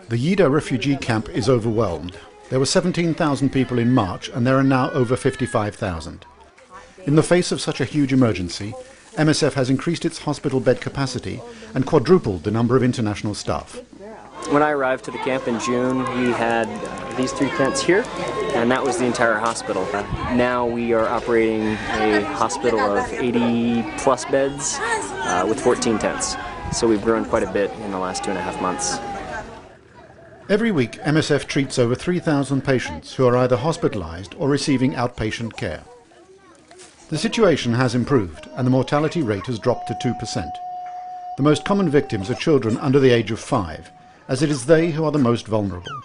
The Yida refugee camp is overwhelmed. There were 17,000 people in March and there are now over 55,000. In the face of such a huge emergency, MSF has increased its hospital bed capacity and quadrupled the number of international staff. When I arrived to the camp in June, we had these 3 tents here, and that was the entire hospital. Now we are operating a hospital of 80 plus beds with 14 tents. So we've grown quite a bit in the last 2.5 months. Every week, MSF treats over 3,000 patients who are either hospitalized or receiving outpatient care. The situation has improved and the mortality rate has dropped to 2%. The most common victims are children under the age of 5, as it is they who are the most vulnerable.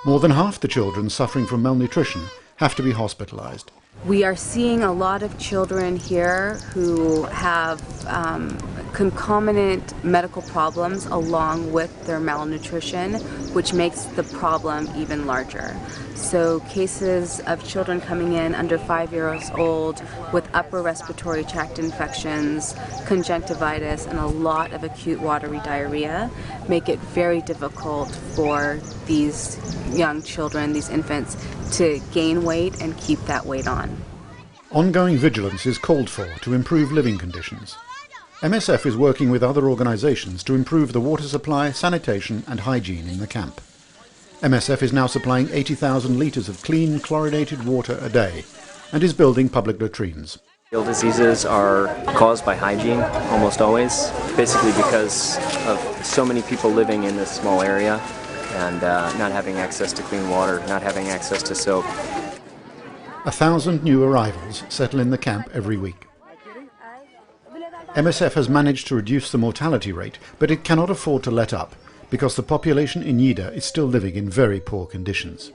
More than half the children suffering from malnutrition have to be hospitalized. We are seeing a lot of children here who have concomitant medical problems along with their malnutrition, which makes the problem even larger. So cases of children coming in under 5 years old with upper respiratory tract infections, conjunctivitis, and a lot of acute watery diarrhea make it very difficult for these young children, these infants, to gain weight and keep that weight on. Ongoing vigilance is called for to improve living conditions. MSF is working with other organisations to improve the water supply, sanitation and hygiene in the camp. MSF is now supplying 80,000 litres of clean, chlorinated water a day and is building public latrines. Ill diseases are caused by hygiene, almost always, basically because of so many people living in this small area and not having access to clean water, not having access to soap. 1,000 new arrivals settle in the camp every week. MSF has managed to reduce the mortality rate, but it cannot afford to let up because the population in Yida is still living in very poor conditions.